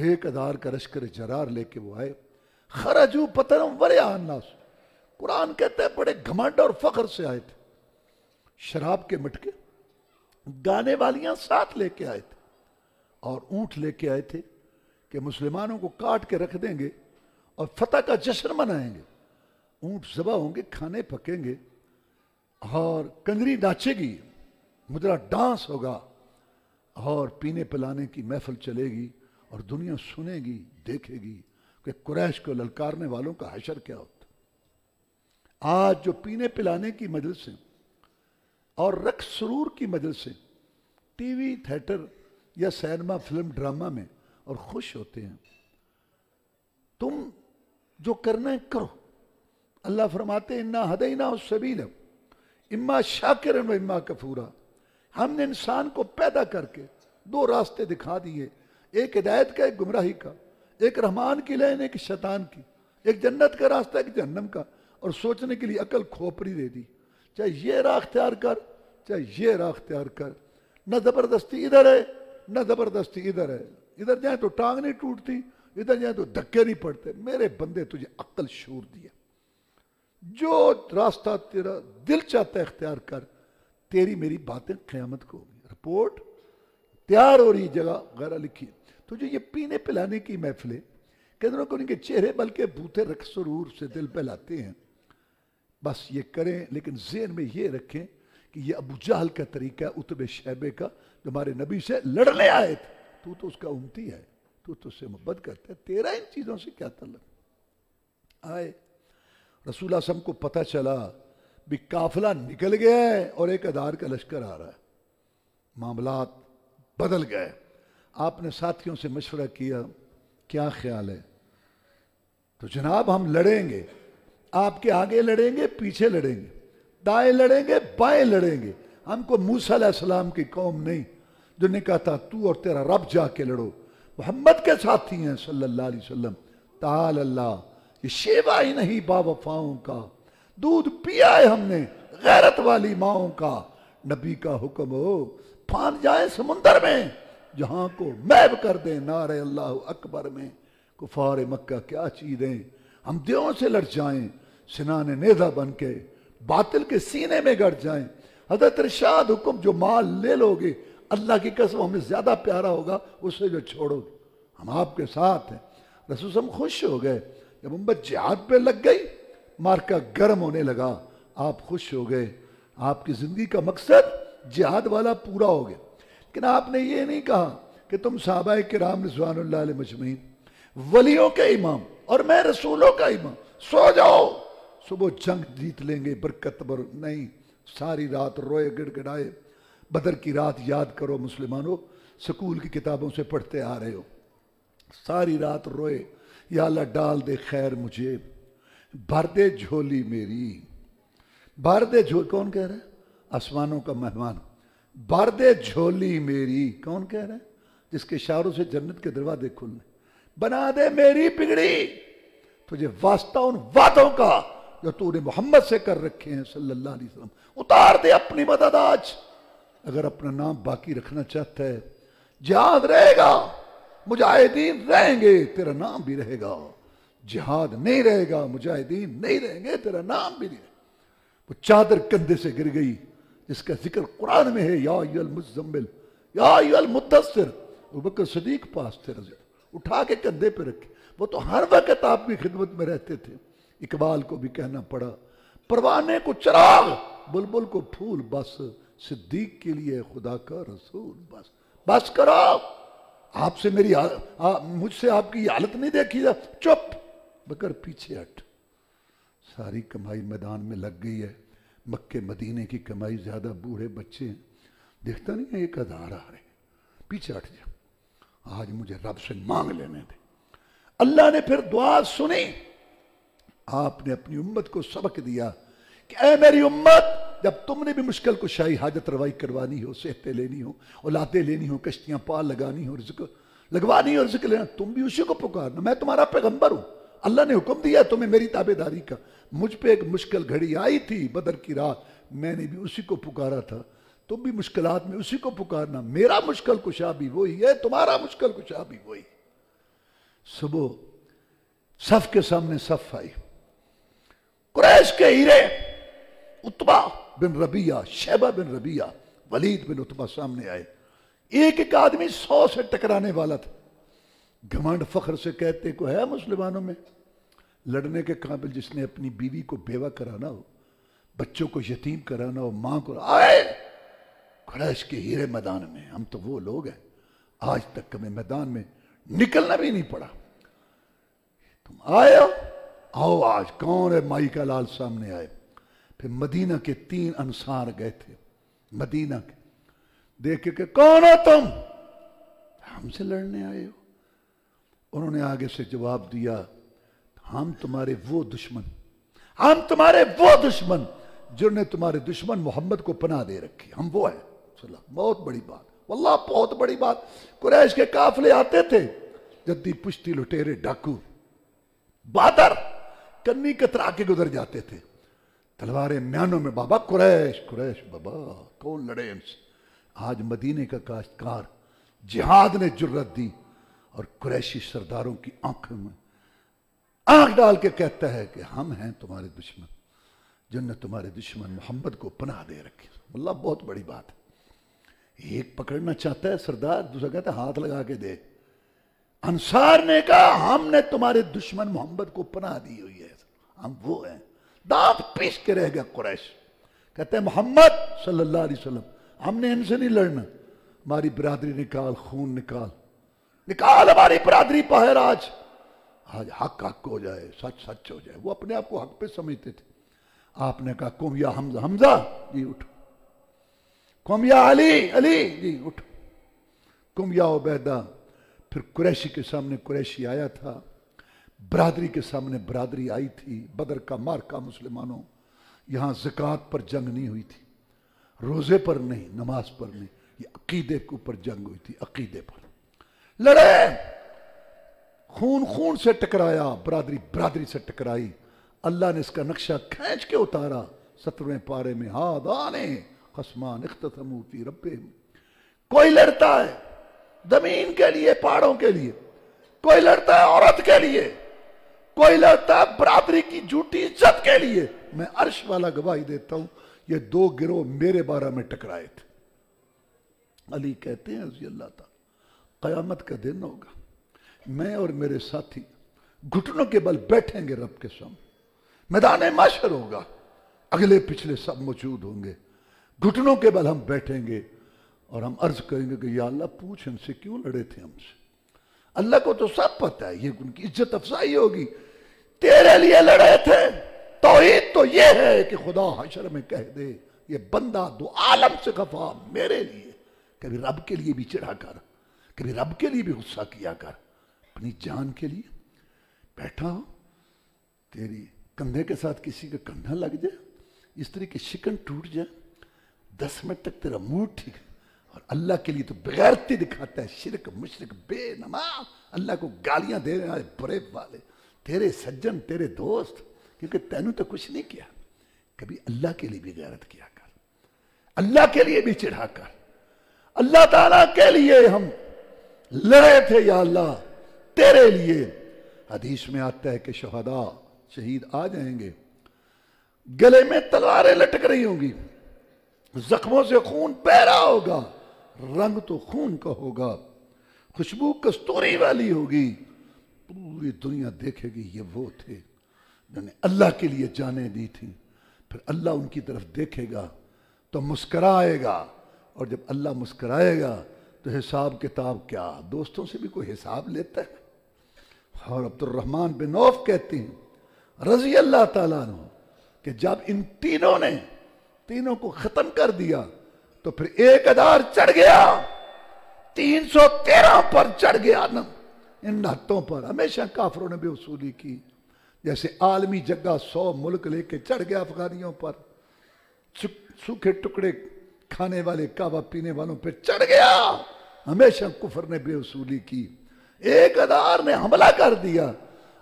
1000 کا لشکر جرار لے کے وہ آئے. خرجو پترم ورعا الناس، قرآن کہتا ہے بڑے گھمنڈ اور فخر سے آئے تھے. شراب کے مٹکے، گانے والیاں ساتھ لے کے آئے تھے، اور اونٹ لے کے آئے تھے کہ مسلمانوں کو کاٹ کے رکھ دیں گے اور فتح کا جشن منائیں گے. اونٹ ذبح ہوں گے، کھانے پکیں گے، اور کنجری ناچے گی، مدرا ڈانس ہوگا، اور پینے پلانے کی محفل چلے گی، اور دنیا سنے گی، دیکھے گی کہ قریش کو للکارنے والوں کا حشر کیا ہوتا. آج جو پینے پلانے کی مجلسیں اور رقص سرور کی مجلسیں ٹی وی تھیٹر یا سینما فلم ڈرامہ میں اور خوش ہوتے ہیں، تم جو کرنا ہے کرو. اللہ فرماتے ہیں انا ہدیناہ السبیل اما شاکرا و اما کفورا. ہم نے انسان کو پیدا کر کے 2 راستے دکھا دیے، ایک ہدایت کا، ایک گمراہی کا، ایک رحمان کی لین، ایک شیطان کی، ایک جنت کا راستہ، ایک جہنم کا، اور سوچنے کے لیے عقل کھوپڑی دے دی. چاہے یہ راہ اختیار کر، چاہے یہ راہ اختیار کر. نہ زبردستی ادھر ہے، نہ زبردستی ادھر ہے. ادھر جائیں تو ٹانگ نہیں ٹوٹتی، ادھر جائیں تو دھکے نہیں پڑتے. میرے بندے تجھے عقل شعور دیا، جو راستہ تیرا دل چاہتا ہے اختیار کر. تیری میری باتیں قیامت کو ہوگی. رپورٹ تیار ہو رہی، جگہ غیرہ لکھی. تجھے یہ پینے پلانے کی محفلیں کدھروں کو ان کے چہرے بلکہ بھوتے رقص سرور سے دل بہلاتے ہیں. بس یہ کریں، لیکن ذہن میں یہ رکھیں کہ یہ ابو جہل کا طریقہ ہے، اتبے شیبے کا، جو ہمارے نبی سے لڑنے آئے تھے. تو اس کا امتی ہے، تو اس سے محبت کرتا ہے. تیرا ان چیزوں سے کیا تعلق؟ آئے رسول اللہ صلی اللہ علیہ وسلم کو پتہ چلا بھی قافلہ نکل گیا ہے اور 1000 کا لشکر آ رہا ہے. معاملات بدل گئے. آپ نے ساتھیوں سے مشورہ کیا، کیا خیال ہے؟ تو جناب ہم لڑیں گے، آپ کے آگے لڑیں گے، پیچھے لڑیں گے، دائیں لڑیں گے، بائیں لڑیں گے. ہم کو موسیٰ علیہ السلام کی قوم نہیں جو نے کہا تھا تو اور تیرا رب جا کے لڑو. محمد کے ساتھی ہیں صلی اللہ علیہ وسلم. تعالی اللہ، یہ شیوا ہی نہیں با وفاؤں کا، دودھ پیا ہے ہم نے غیرت والی ماؤں کا. نبی کا حکم ہو پھان جائیں سمندر میں، جہاں کو محو کر دیں نعرہ اللہ اکبر میں. کفار مکہ کیا چیزیں، ہم دیوں سے لڑ جائیں، سنان نیزہ بن کے باطل کے سینے میں گڑ جائیں. حضرت ارشاد حکم، جو مال لے لو گے اللہ کی قسم ہمیں زیادہ پیارا ہوگا اس سے جو چھوڑو گے. ہم آپ کے ساتھ ہیں. رسول ہم خوش ہو گئے جب امت جہاد پہ لگ گئی، مارکا گرم ہونے لگا. آپ خوش ہو گئے، آپ کی زندگی کا مقصد جہاد والا پورا ہو گیا. لیکن آپ نے یہ نہیں کہا کہ تم صحابہ کرام رضوان اللہ علیہ مجمعین ولیوں کے امام اور میں رسولوں کا امام، سو جاؤ، صبح جنگ جیت لیں گے برکت بر. نہیں، ساری رات روئے گڑ گڑائے. بدر کی رات یاد کرو مسلمانوں، سکول کی کتابوں سے پڑھتے آ رہے ہو. ساری رات روئے، یا اللہ ڈال دے خیر مجھے، بھر دے جھولی میری. بھر دے جھولی، کون کہہ رہا ہے؟ آسمانوں کا مہمان. بھر دے جھولی میری، کون کہہ رہا ہے؟ جس کے اشاروں سے جنت کے دروازے کھلنے. بنا دے میری بگڑی، تجھے واسطہ ان وعدوں کا جو تو نے محمد سے کر رکھے ہیں صلی اللہ علیہ وسلم. اتار دے اپنی مدد آج. اگر اپنا نام باقی رکھنا چاہتا ہے، جہاد رہے گا، مجاہدین رہیں گے، تیرا نام بھی رہے گا. جہاد نہیں رہے گا، مجاہدین نہیں رہیں گے، تیرا نام بھی نہیں رہے گا. وہ چادر کندھے سے گر گئی جس کا ذکر قرآن میں ہے، یا ایھا المزمل یا ایھا المدثر. ابوبکر صدیق پاس تھے، اٹھا کے کندھے پہ رکھے. وہ تو ہر وقت آپ کی خدمت میں رہتے تھے. اقبال کو بھی کہنا پڑا، پروانے کو چراغ، بلبل کو پھول، بس صدیق کے لیے خدا کا رسول. بس بس کرو. آپ سے میری مجھ سے آپ کی یہ حالت نہیں دیکھی جا. چپ بکر، پیچھے ہٹ. ساری کمائی میدان میں لگ گئی ہے. مکے مدینے کی کمائی زیادہ، بوڑھے بچے ہیں. دیکھتا نہیں ہے 1000 آ رہے، پیچھے ہٹ جا. آج مجھے رب سے مانگ لینے دے. اللہ نے پھر دعا سنی. آپ نے اپنی امت کو سبق دیا کہ اے میری امت، جب تم نے بھی مشکل کشائی، حاجت روائی کروانی ہو، صحتیں لینی ہو، اولادیں لینی ہو، کشتیاں پار لگانی ہو، رزق لگوانی ہو، رزق لینا، تم بھی اسی کو پکارنا. میں تمہارا پیغمبر ہوں، اللہ نے حکم دیا تمہیں میری تابع داری کا. مجھ پہ ایک مشکل گھڑی آئی تھی بدر کی رات، میں نے بھی اسی کو پکارا تھا. تم بھی مشکلات میں اسی کو پکارنا. میرا مشکل کشا بھی وہی ہے، تمہارا مشکل کشا بھی وہی. صبح صف کے سامنے صف آئی، قریش کے ہیرے عتبہ بن ربیعہ، شیبہ بن ربیعہ، ولید بن عتبہ سامنے آئے. ایک ایک آدمی 100 سے ٹکرانے والا تھا. گھمنڈ فخر سے کہتے کو ہے مسلمانوں میں لڑنے کے قابل جس نے اپنی بیوی کو بیوہ کرانا ہو، بچوں کو یتیم کرانا ہو، ماں کو آئے قریش کے ہیرے میدان میں. ہم تو وہ لوگ ہیں آج تک ہمیں میدان میں نکلنا بھی نہیں پڑا. تم آئے ہو، آؤ. آج کون ہے؟ مائی کا لال سامنے آئے. پھر مدینہ کے 3 انصار گئے تھے مدینہ کے، دیکھے کہ کون ہو تم؟ ہم سے لڑنے آئے ہو. انہوں نے آگے سے جواب دیا، ہم تمہارے وہ دشمن جنہوں نے تمہارے دشمن محمد کو پناہ دے رکھی، ہم وہ ہیں. بہت بڑی بات، واللہ بہت بڑی بات. قریش کے قافلے آتے تھے، جدی پشتی لٹیرے ڈاکو بہادر کنی کترا کے گزر جاتے تھے، تلواریں میانوں میں. بابا قریش بابا کون لڑے ان سے؟ آج مدینے کا کاشتکار جہاد نے جرت دی اور قریشی سرداروں کی آنکھوں میں آنکھ ڈال کے کہتا ہے کہ ہم ہیں تمہارے دشمن جن نے تمہارے دشمن محمد کو پناہ دے رکھی. اللہ بہت بڑی بات ہے. ایک پکڑنا چاہتا ہے سردار، دوسرا کہتا ہے ہاتھ لگا کے دے. انصار نے کہا ہم نے تمہارے دشمن محمد کو پناہ دی ہوئی ہے، ہم وہ ہیں. دانت پیس کے رہ گیا قریش. کہتے ہیں محمد صلی اللہ علیہ وسلم ہم نے ان سے نہیں لڑنا، ہماری برادری نکال، خون نکال ہماری برادری پاہر. آج حق ہو جائے، سچ ہو جائے. وہ اپنے آپ کو حق پہ سمجھتے تھے. آپ نے کہا قم یا حمزہ جی اٹھو، قم یا علی جی اٹھو، قم یا عبیدہ. پھر قریشی کے سامنے قریشی آیا تھا، برادری کے سامنے برادری آئی تھی. بدر کا مارکا مسلمانوں، یہاں زکوٰۃ پر جنگ نہیں ہوئی تھی، روزے پر نہیں، نماز پر نہیں، یہ عقیدے کے اوپر جنگ ہوئی تھی. عقیدے پر لڑے، خون سے ٹکرایا، برادری سے ٹکرائی. اللہ نے اس کا نقشہ کھینچ کے اتارا 17ویں پارے میں. ہادانے خصمان اختصموا فی ربہم. کوئی لڑتا ہے زمین کے لیے، پہاڑوں کے لیے، کوئی لڑتا ہے عورت کے لیے، کوئی لڑتا ہے برادری کی جھوٹی عزت کے لیے. میں عرش والا گواہی دیتا ہوں یہ 2 گروہ میرے بارہ میں ٹکرائے تھے. علی کہتے ہیں رضی اللہ تعالی قیامت کا دن ہوگا، میں اور میرے ساتھی گھٹنوں کے بل بیٹھیں گے رب کے سامنے. میدان محشر ہوگا، اگلے پچھلے سب موجود ہوں گے. گھٹنوں کے بل ہم بیٹھیں گے اور ہم عرض کریں گے کہ یا اللہ پوچھ ان سے کیوں لڑے تھے ہم سے. اللہ کو تو سب پتہ ہے، یہ ان کی عزت افزائی ہوگی. تیرے لیے لڑے تھے. توحید تو یہ ہے کہ خدا حشر میں کہہ دے یہ بندہ 2 عالم سے خفا میرے لیے. کبھی رب کے لیے بھی چڑھا کر، کبھی رب کے لیے بھی غصہ کیا کر. اپنی جان کے لیے بیٹھا ہو، تیری کندھے کے ساتھ کسی کا کندھا لگ جائے، اس طرح کی شکن ٹوٹ جائے، 10 منٹ تک تیرا موڈ ٹھیک ہے، اور اللہ کے لیے تو بغیرتی دکھاتا ہے. شرک مشرک بے نماز، اللہ کو گالیاں دے رہے ہیں برے والے، تیرے سجن تیرے دوست، کیونکہ تینوں تو کچھ نہیں کیا. کبھی اللہ کے لیے بھی غیرت کیا کر، اللہ کے لیے بھی چڑھا کر. اللہ تعالیٰ کے لیے ہم لڑے تھے یا اللہ تیرے لیے. حدیث میں آتا ہے کہ شہداء شہید آ جائیں گے، گلے میں تلواریں لٹک رہی ہوں گی، زخموں سے خون بہ رہا ہوگا، رنگ تو خون کا ہوگا، خوشبو کستوری والی ہوگی. پوری دنیا دیکھے گی یہ وہ تھے جنہوں نے اللہ کے لیے جانیں دی تھی. پھر اللہ ان کی طرف دیکھے گا تو مسکرائے گا، اور جب اللہ مسکرائے گا تو حساب کتاب کیا، دوستوں سے بھی کوئی حساب لیتا ہے. اور عبد الرحمن بن عوف کہتے ہیں رضی اللہ تعالیٰ عنہ کہ جب ان تینوں کو ختم کر دیا تو پھر 1000 چڑھ گیا، 313 پر چڑھ گیا نا. ان ہتھوں پر ہمیشہ کافروں نے بھی وصولی کی. جیسے عالمی جگہ 100 ملک لے کے چڑھ گیا افغانیوں پر، سوکھے ٹکڑے کھانے والے کعبہ پینے والوں پہ چڑھ گیا. ہمیشہ کفر نے بے وصولی کی. 1000 نے حملہ کر دیا.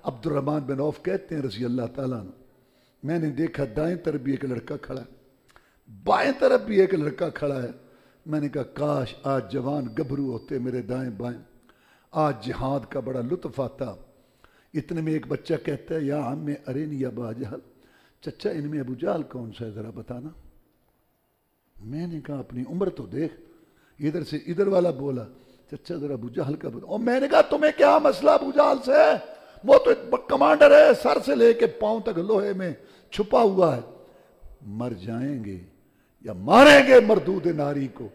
عبد الرحمن بن عوف کہتے ہیں رضی اللہ تعالیٰ عنہ میں نے دیکھا دائیں طرف بھی ایک لڑکا کھڑا ہے، بائیں طرف بھی ایک لڑکا کھڑا ہے. میں نے کہا کاش آج جوان گبرو ہوتے میرے دائیں بائیں، آج جہاد کا بڑا لطف آتا. اتنے میں ایک بچہ کہتا ہے یا عم ارینی ابا جہل، چچا ان میں ابو جہل کون سا ہے ذرا بتانا. میں نے کہا اپنی عمر تو دیکھ. ادھر سے ادھر والا بولا چچا ذرا ابو جہل کا بتا. اور میں نے کہا تمہیں کیا مسئلہ ابو جہل سے ہے؟ وہ تو کمانڈر ہے، سر سے لے کے پاؤں تک لوہے میں چھپا ہوا ہے. مر جائیں گے یا ماریں گے مردود ناری کو.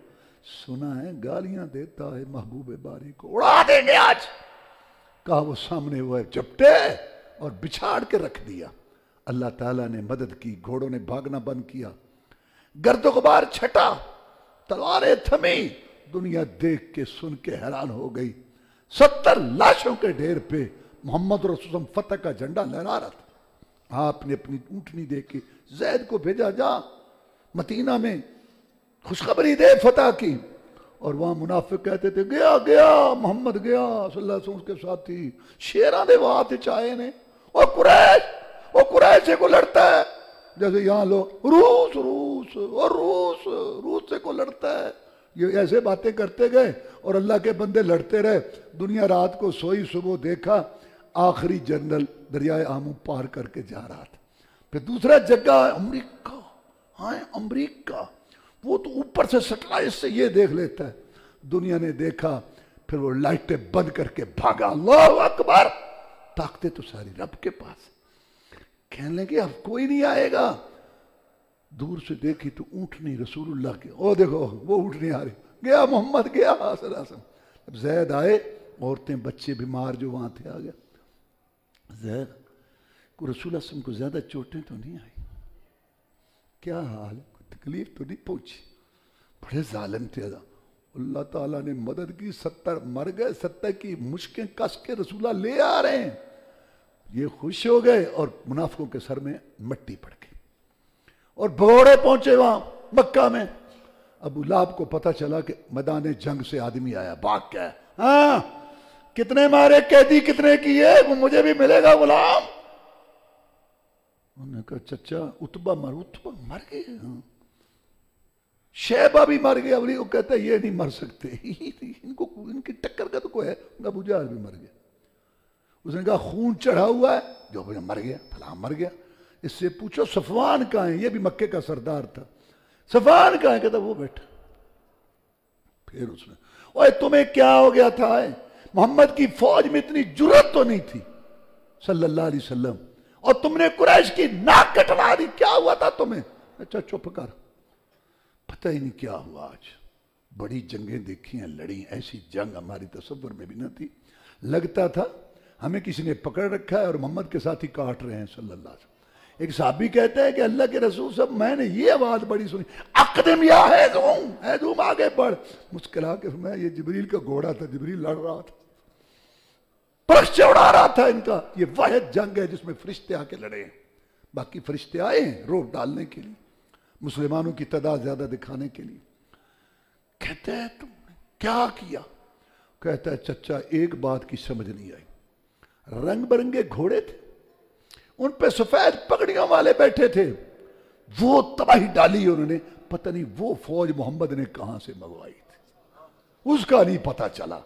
سنا ہے گالیاں دیتا ہے محبوب باری کو، اڑا دیں گے آج. کہا وہ سامنے ہوا ہے چپٹے اور بچھاڑ کے رکھ دیا. اللہ تعالیٰ نے مدد کی، گھوڑوں نے بھاگنا بند کیا، گرد و غبار چھٹا، تلواریں تھمی. دنیا دیکھ کے سن کے حیران ہو گئی. 70 لاشوں کے ڈھیر پہ محمد رسول اللہ فتح کا جھنڈا لہرا رہا تھا. آپ نے اپنی اونٹنی دے کے زید کو بھیجا، جا مدینہ میں خوشخبری دے فتح کی. اور وہاں منافق کہتے تھے گیا گیا محمد گیا صلی اللہ علیہ وسلم کے ساتھی شیراں دے وہاں چائے نے. اور قریش سے کو لڑتا ہے جیسے یہاں لوگ روس روس اور روس سے کو لڑتا ہے. یہ ایسے باتیں کرتے گئے اور اللہ کے بندے لڑتے رہے. دنیا رات کو سوئی، صبح دیکھا آخری جنرل دریائے آمو پار کر کے جا رہا تھا. پھر دوسرا جگہ امریکہ. ہاں امریکہ وہ تو اوپر سے سیٹلائٹ سے یہ دیکھ لیتا ہے. دنیا نے دیکھا، پھر وہ لائٹیں بند کر کے بھاگا. اللہ اکبر، طاقتیں تو ساری رب کے پاس. کہنے لگے اب کوئی نہیں آئے گا. دور سے دیکھی تو اونٹنی رسول اللہ کے، او دیکھو وہ اونٹنی آ رہی. گیا محمد گیا صلی اللہ علیہ وسلم. اب زید آئے، عورتیں بچے بیمار جو وہاں تھے آ گیا. زید کو رسول اللہ وسلم کو زیادہ چوٹیں تو نہیں آئی؟ کیا حال ہے؟ تکلیف تو نہیں پہنچی؟ بڑے ظالم تھے. اللہ تعالیٰ نے مدد کی، 70 مر گئے. 70 کی مشکیں کس کے رسول اللہ لے آ رہے ہیں. یہ خوش ہو گئے اور منافقوں کے سر میں مٹی پڑ گئی اور بھگوڑے پہنچے وہاں مکہ میں. ابو لہب کو پتہ چلا کہ میدان جنگ سے آدمی آیا، بھاگ گیا. ہاں کتنے مارے قیدی کتنے کیے، وہ مجھے بھی ملے گا غلام. انہوں نے کہا چچا اتبا مر گئے. شیبہ بھی مر گیا. وہ کہتا ہے یہ نہیں مر سکتے، ان کی ٹکر کا تو کوئی ہے. ابو جہل بھی مر گیا. اس نے کہا خون چڑھا ہوا ہے، جو مر گیا فلاں مر گیا. اس سے پوچھو صفوان کہاں ہے؟ یہ بھی مکے کا سردار تھا. صفوان کہاں ہے؟ کہتا وہ بیٹھا. پھر اس نے اوے تمہیں کیا ہو گیا تھا؟ محمد کی فوج میں اتنی جرأت تو نہیں تھی صلی اللہ علیہ وسلم، اور تم نے قریش کی ناک کٹوا دی. کیا ہوا تھا تمہیں؟ اچھا چپ کر، پتہ ہی نہیں کیا ہوا. آج بڑی جنگیں دیکھی ہیں، لڑی. ایسی جنگ ہماری تصور میں بھی نہ تھی. لگتا تھا ہمیں کسی نے پکڑ رکھا ہے اور محمد کے ساتھ ہی کاٹ رہے ہیں صلی اللہ علیہ وسلم. ایک صحابی کہتے ہیں کہ اللہ کے رسول صاحب میں نے یہ آواز بڑی سنی، اقدم یا ہیزوم، آگے بڑھ. مسکرا کے فرمایا یہ جبریل کا گھوڑا تھا، جبریل لڑ رہا تھا، فرشتے اڑا رہا تھا ان کا. یہ واحد جنگ ہے جس میں فرشتے آ کے لڑے ہیں. باقی فرشتے آئے ہیں روپ ڈالنے کے لیے، مسلمانوں کی تعداد زیادہ دکھانے کے لیے. کہتے ہیں تم نے کیا کیا؟ کہتا ہے چچا ایک بات کی سمجھ نہیں آئی. رنگ برنگے گھوڑے تھے، ان پہ سفید پگڑیوں والے بیٹھے تھے. وہ تباہی ڈالی انہوں نے. پتہ نہیں وہ فوج محمد نے کہاں سے منگوائی تھی، اس کا نہیں پتہ چلا.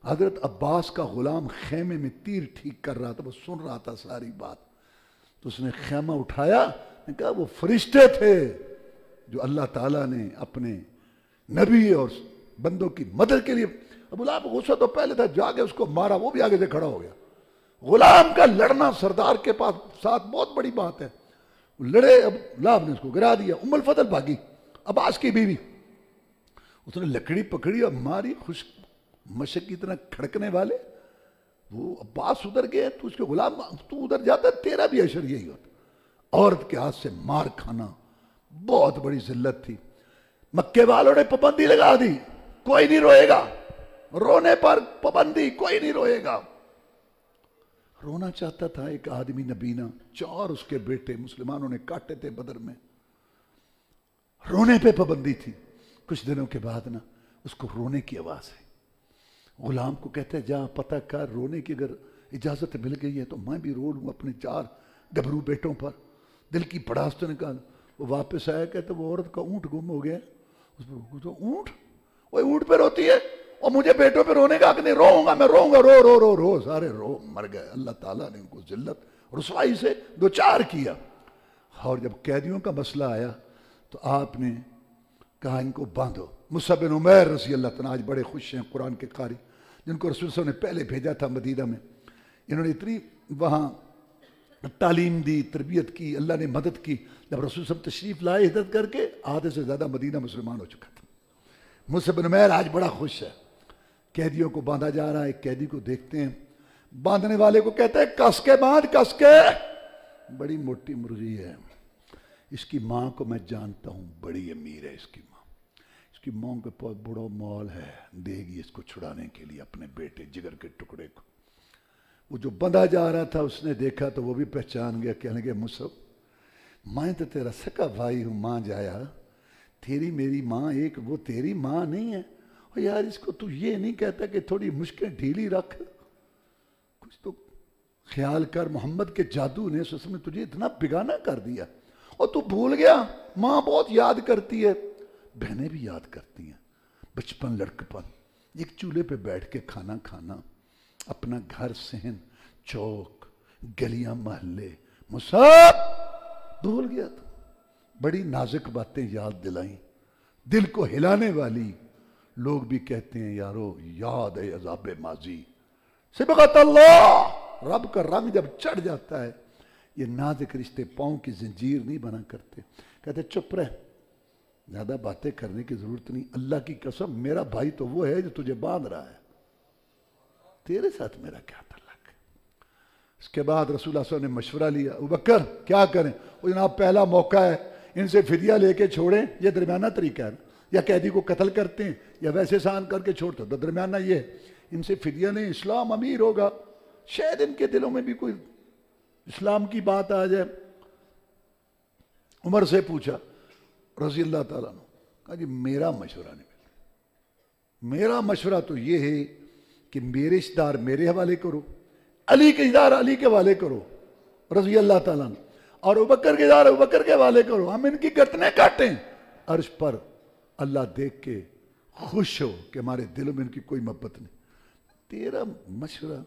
حضرت عباس کا غلام خیمے میں تیر ٹھیک کر رہا تھا، وہ سن رہا تھا ساری بات. تو اس نے خیمہ اٹھایا، نے کہا وہ فرشتے تھے جو اللہ تعالیٰ نے اپنے نبی اور بندوں کی مدد کے لیے. ابو لہب غصہ تو پہلے تھا، جا کے اس کو مارا، وہ بھی آگے سے کھڑا ہو گیا. غلام کا لڑنا سردار کے پاس ساتھ بہت بڑی بات ہے. لڑے، اب لہب نے اس کو گرا دیا. ام الفضل بھاگی، عباس کی بیوی، اس نے لکڑی پکڑی اور ماری. خوش مشق کی طرح کھڑکنے والے. وہ عباس ادھر گئے تو اس کے غلام، تو ادھر جاتا تیرا بھی اشر یہی ہوتا. عورت کے ہاتھ سے مار کھانا بہت بڑی ذلت تھی. مکے والوں نے پابندی لگا دی، کوئی نہیں روئے گا. رونے پر پابندی، کوئی نہیں روئے گا. رونا چاہتا تھا ایک آدمی نبینا، 4 اس کے بیٹے مسلمانوں نے کاٹے تھے بدر میں. رونے پہ پابندی تھی. کچھ دنوں کے بعد نا اس کو رونے کی آواز ہے. غلام کو کہتے ہیں جا پتہ کر، رونے کی اگر اجازت مل گئی ہے تو میں بھی رو لوں اپنے 4 گبرو بیٹوں پر. دل کی پڑاس تو نکال. وہ واپس آیا، کہتے وہ عورت کا اونٹ گم ہو گیا. اس پر تو اونٹ، وہ اونٹ پہ روتی ہے. اور مجھے بیٹوں پہ رونے کا حق نہیں، روؤں گا میں، روؤں گا، رو رو رو رو، سارے رو مر گئے۔ اللہ تعالیٰ نے ان کو ذلت رسوائی سے دوچار کیا۔ اور جب قیدیوں کا مسئلہ آیا تو آپ نے کہا ان کو باندھو۔ مصعب بن عمیر رضی اللہ تعالیٰ آج بڑے خوش ہیں، قرآن کے قاری، جن کو رسول صلی اللہ علیہ وسلم نے پہلے بھیجا تھا مدینہ میں، انہوں نے اتنی وہاں تعلیم دی، تربیت کی، اللہ نے مدد کی۔ جب رسول صلی اللہ علیہ وسلم تشریف لائے ہجرت کر کے، آدھے سے زیادہ مدینہ مسلمان ہو چکا تھا۔ مصعب بن عمیر آج بڑا خوش ہے، قیدیوں کو باندھا جا رہا ہے۔ ایک قیدی کو دیکھتے ہیں، باندھنے والے کو کہتا ہے کس کے باندھ، کس کے، بڑی موٹی مرغی ہے، اس کی ماں کو میں جانتا ہوں، بڑی امیر ہے اس کی ماں، اس کی ماں کے پاس بڑا مال ہے، دے گی اس کو چھڑانے کے لیے اپنے بیٹے جگر کے ٹکڑے کو۔ وہ جو بندھا جا رہا تھا اس نے دیکھا تو وہ بھی پہچان گیا، کہنے لگے مصعب میں تو تیرا سکا بھائی ہوں، ماں جایا، تیری میری ماں ایک، وہ تیری ماں نہیں ہے؟ اور یار اس کو تو یہ نہیں کہتا کہ تھوڑی مشکل ڈھیلی رکھ، کچھ تو خیال کر، محمد کے جادو نے سس میں تجھے اتنا بگانا کر دیا اور تو بھول گیا۔ ماں بہت یاد کرتی ہے، بہنیں بھی یاد کرتی ہیں، بچپن لڑکپن، ایک چولہے پہ بیٹھ کے کھانا کھانا، اپنا گھر صحن چوک گلیاں محلے، مصعب بھول گیا تو بڑی نازک باتیں یاد دلائیں، دل کو ہلانے والی۔ لوگ بھی کہتے ہیں یارو یاد ہے عذاب ماضی، سبقت اللہ، رب کا رنگ جب چڑھ جاتا ہے یہ نازک رشتے پاؤں کی زنجیر نہیں بنا کرتے۔ کہتے چپ رہ، زیادہ باتیں کرنے کی ضرورت نہیں، اللہ کی قسم میرا بھائی تو وہ ہے جو تجھے باندھ رہا ہے، تیرے ساتھ میرا کیا تعلق ہے۔ اس کے بعد رسول اللہ صلی اللہ علیہ وسلم نے مشورہ لیا، ابوبکر کیا کریں؟ وہ جناب پہلا موقع ہے، ان سے فدیہ لے کے چھوڑیں، یہ درمیانہ طریقہ ہے، یا قیدی کو قتل کرتے ہیں یا ویسے سان کر کے چھوڑتے، تو درمیانہ یہ ہے، ان سے فدیہ نہیں، اسلام امیر ہوگا، شاید ان کے دلوں میں بھی کوئی اسلام کی بات آ جائے۔ عمر سے پوچھا رضی اللہ تعالیٰ عنہ، کہا جی میرا مشورہ نہیں، میرا مشورہ تو یہ ہے کہ میرے رشتہ دار میرے حوالے کرو، علی کے رشتہ دار علی کے حوالے کرو رضی اللہ تعالیٰ عنہ، اور ابوبکر کے رشتہ دار ابوبکر کے حوالے کرو، ہم ان کی گردنیں کاٹیں۔ عرش پر اللہ دیکھ کے خوش ہو کہ ہمارے دلوں میں ان کی کوئی محبت نہیں۔ تیرا مشورہ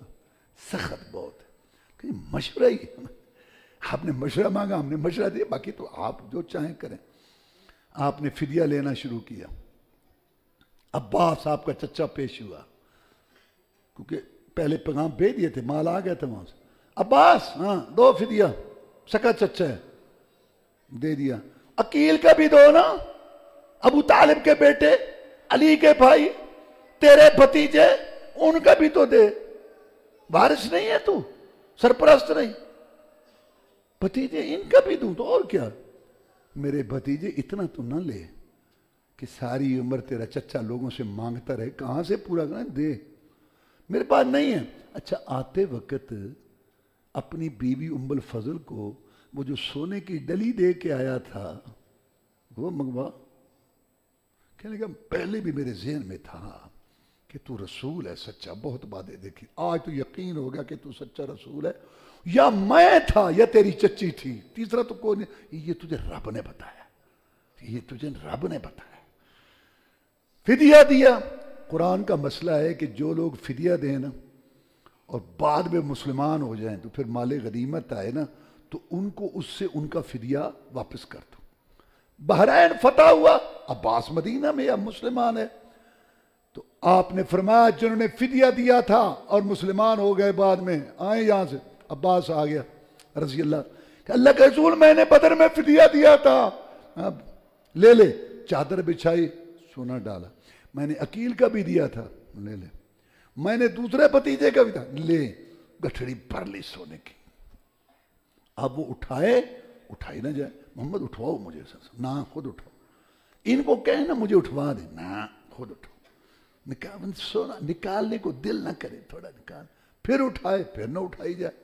سخت بہت ہے، کہ مشورہ ہی، آپ نے مشورہ مانگا، ہم نے مشورہ دیا، باقی تو آپ جو چاہیں کریں۔ آپ نے فدیہ لینا شروع کیا، عباس آپ کا چچا پیش ہوا، کیونکہ پہلے پیغام بھیج دیے تھے، مال آ گیا تھا وہاں سے، عباس ہاں دو فدیہ، سکا چچا ہے، دے دیا۔ عقیل کا بھی دو نا، ابو طالب کے بیٹے، علی کے بھائی، تیرے بھتیجے، ان کا بھی تو دے، وارث نہیں ہے تو، سرپرست نہیں، بھتیجے ان کا بھی دوں تو اور کیا۔ میرے بھتیجے اتنا تو نہ لے کہ ساری عمر تیرا چچا لوگوں سے مانگتا رہے، کہاں سے پورا کریں، دے، میرے پاس نہیں ہے۔ اچھا آتے وقت اپنی بیوی ام الفضل کو وہ جو سونے کی ڈلی دے کے آیا تھا وہ منگوا۔ کہنے لگا پہلے بھی میرے ذہن میں تھا کہ تو رسول ہے سچا، بہت باتیں دیکھی، آج تو یقین ہو گیا کہ تو سچا رسول ہے، یا میں تھا یا تیری چچی تھی، تیسرا تو کوئی نہیں، یہ تجھے رب نے بتایا، یہ تجھے رب نے بتایا۔ فدیہ دیا۔ قرآن کا مسئلہ ہے کہ جو لوگ فدیہ دیں نا اور بعد میں مسلمان ہو جائیں تو پھر مال غنیمت آئے نا تو ان کو اس سے ان کا فدیہ واپس کر دو۔ بحرین فتح ہوا، عباس مدینہ میں اب مسلمان ہے، تو آپ نے فرمایا جنہوں نے فدیہ دیا تھا اور مسلمان ہو گئے بعد میں، آئیں یہاں سے۔ عباس آ گیا رضی اللہ، کہ اللہ کے رسول میں نے بدر میں فدیہ دیا تھا، اب لے لے، چادر بچھائی، سونا ڈالا، میں نے عقیل کا بھی دیا تھا، لے لے، میں نے دوسرے بھتیجے کا بھی تھا، لے، گٹھڑی بھر لی سونے کی۔ اب وہ اٹھائی نہ جائے، محمد اٹھواؤ مجھے، نہ خود اٹھاؤ، ان کو کہیں نا مجھے اٹھوا دیں، نہ خود اٹھاؤ، نکال سونا نکالنے کو دل نہ کرے، تھوڑا نکال، پھر اٹھائے، پھر نہ اٹھائی جائے،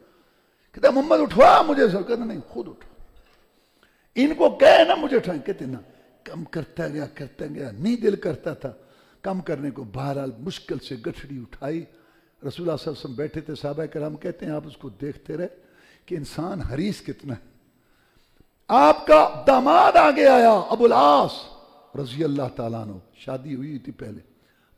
کہتا محمد اٹھوا مجھے، سر کہتا نہیں خود اٹھا، ان کو کہے نا مجھے اٹھائیں، کہتے نا کم کرتا گیا، نہیں دل کرتا تھا کم کرنے کو، بہرحال مشکل سے گٹھڑی اٹھائی۔ رسول اللہ صلی اللہ علیہ وسلم بیٹھے تھے، صحابہ کرام کہتے ہیں آپ اس کو دیکھتے رہے کہ انسان حریص کتنا ہے۔ آپ کا داماد آگے آیا، ابو العاص رضی اللہ تعالیٰ عنہ، شادی ہوئی تھی پہلے،